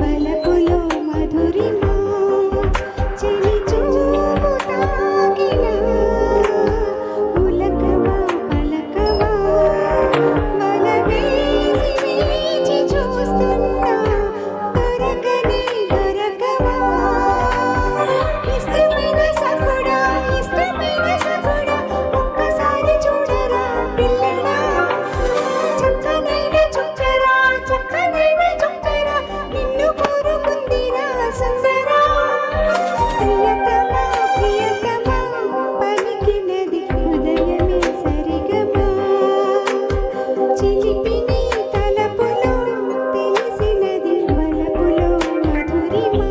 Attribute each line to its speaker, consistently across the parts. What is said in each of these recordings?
Speaker 1: వలపులో మధురిమా చెలి చూపు తాకిన ఉలకవా పలకవా వల వేసి వేచి చూస్తున్నా దొరకనే దొరకవా ఇష్టమైన సఖుడా ఒక్కసారి చూడరా పిల్లడా చక్కనైన చుక్కరా నిన్ను కోరుకుందిరా సుందరా ప్రియతమా పలికినది హృదయమే సరిగమా చిలిపిని తలపులో తెలిసినది వలపులో మధురిమా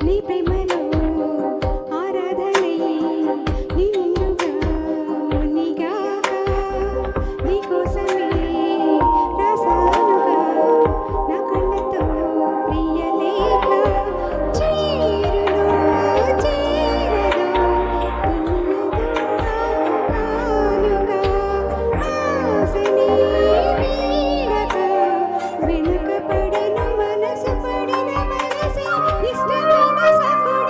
Speaker 1: నీ ప్రేమలో ఆరాధనై నిన్నుగా మునిగాక నీ కోసమే రాసానుగా నా కళ్ళతో ప్రియలేఖ చేరులో చేరదో కానుగా ఆశని వీడక వెనుక పడిన మనసు పడిన మనసే ఇష్టమైన సఖుడా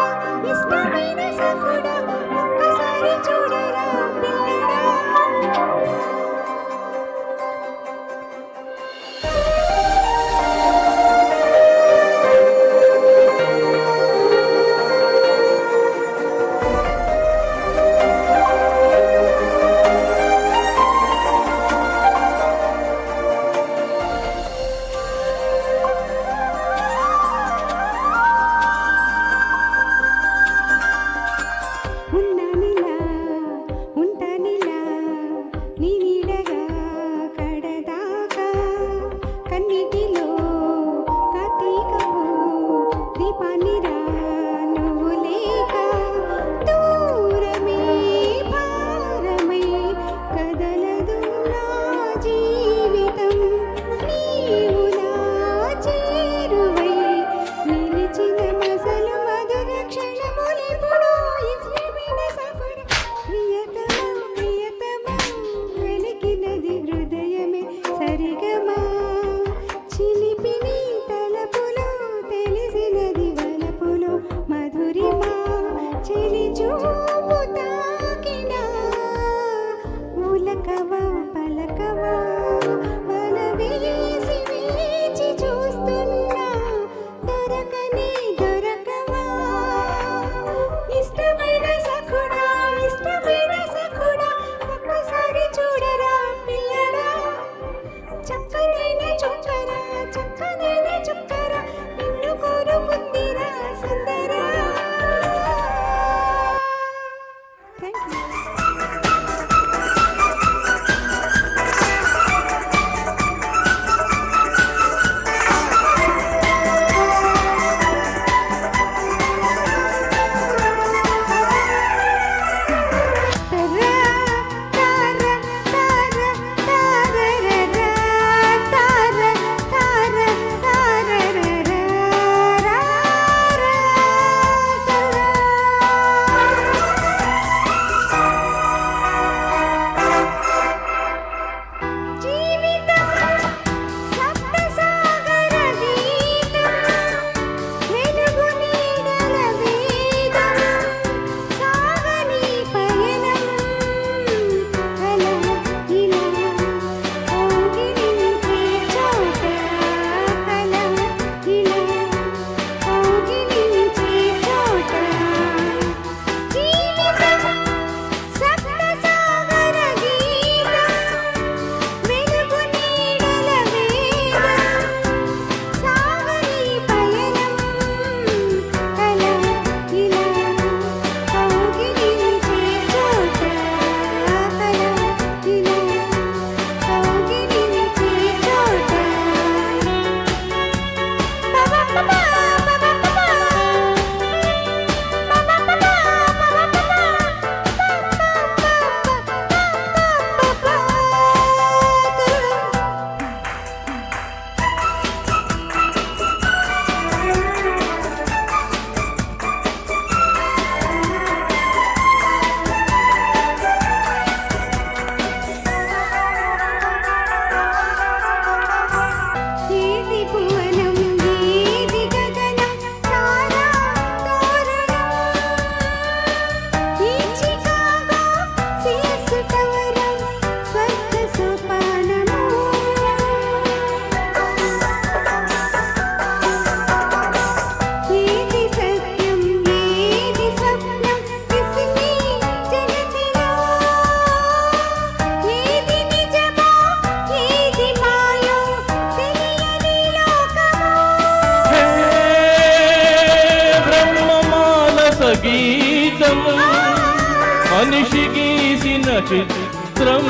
Speaker 2: చిత్రం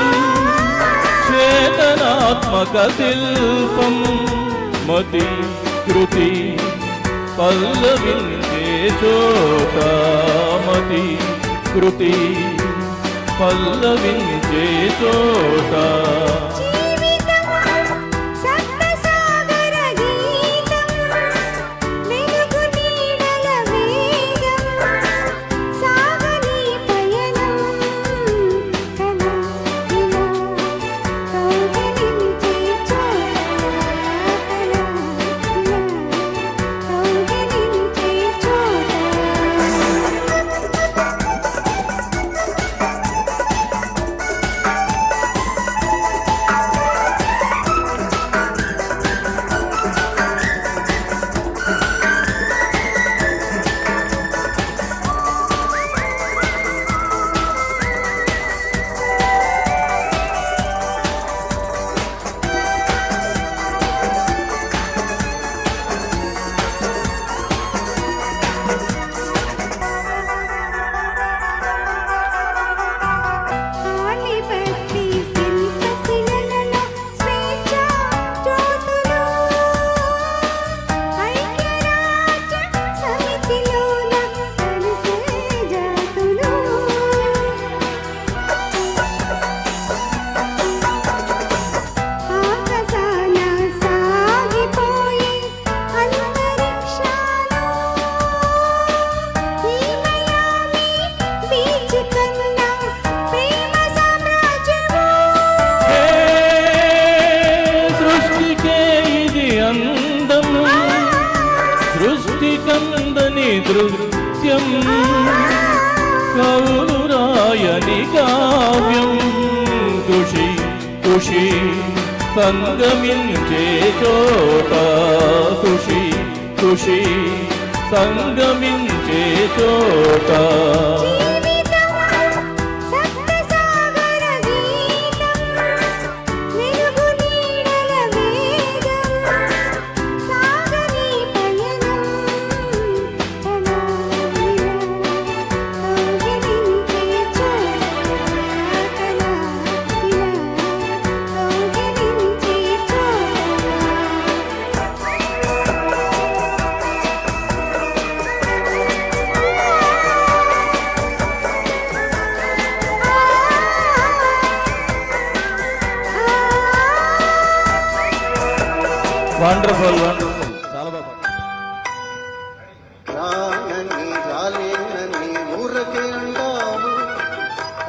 Speaker 2: చేతనాత్మక శిల్పం మతి కృతి పల్లవించే చోట మతి కృతి పల్లవించే చోట సృష్టికందని దృశ్యం కౌరాయని కావ్యం ఖుషి ఖుషి సంగమించే చోట ఖుషి ఖుషి సంగమించే చోట వండర్ఫుల్ వండర్ఫుల్ చాలా బాగా
Speaker 3: రానని రాలేనని ఊరకే అంటావు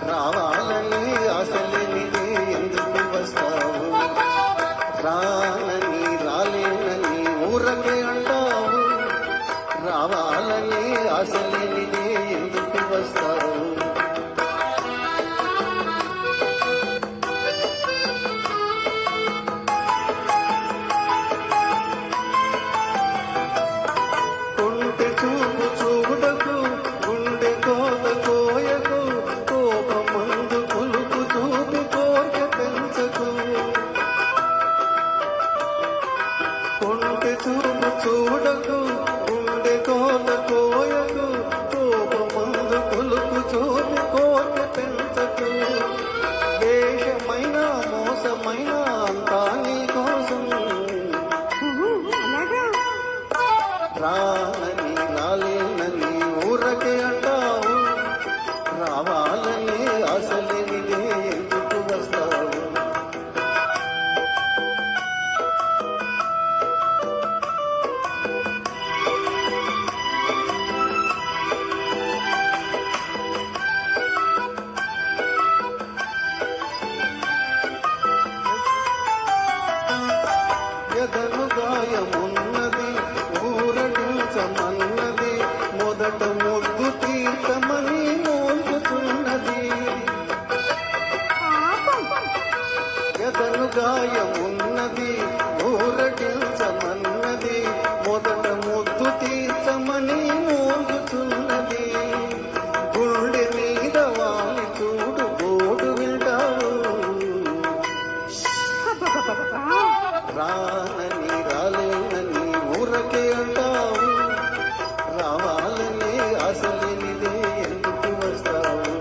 Speaker 3: రావాలని ఆశలేని ఎందుకు వస్తావు రానని రాలేనని ఊరకే అంటావు రావాలని ఆశలేని ఎందుకు వస్తావు చూడకు గుండె కోత కోయకు కోపమందు కొలుకు చూపి కోట పెంచకు దేశమైన మోసమైన అంతా నీ కోసం రానని రాలేనని ఊరకే అంటావు రావాలని అసలేనిదే ఎందుకు వస్తావు ఎదను గాయమున్నది ఊరడించమన్నది మొదట ముద్దు తీర్చమని మోగుతున్నది ఎదను గాయమున్నది ఊరడించమన్నది మొదట ముద్దు తీర్చమని మోగుతున్నది గుండె మీద వాలి చూడు గోడు వింటావు రానని రాలేనని ఊరకే అంటావు రావాలని అసలేనిదే ఎందుకు వస్తావు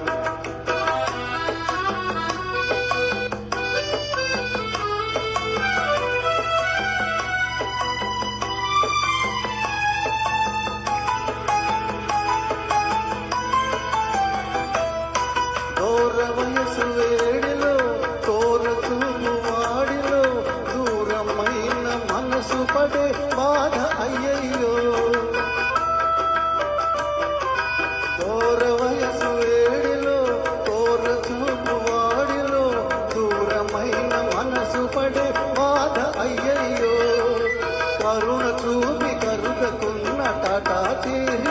Speaker 3: దాచి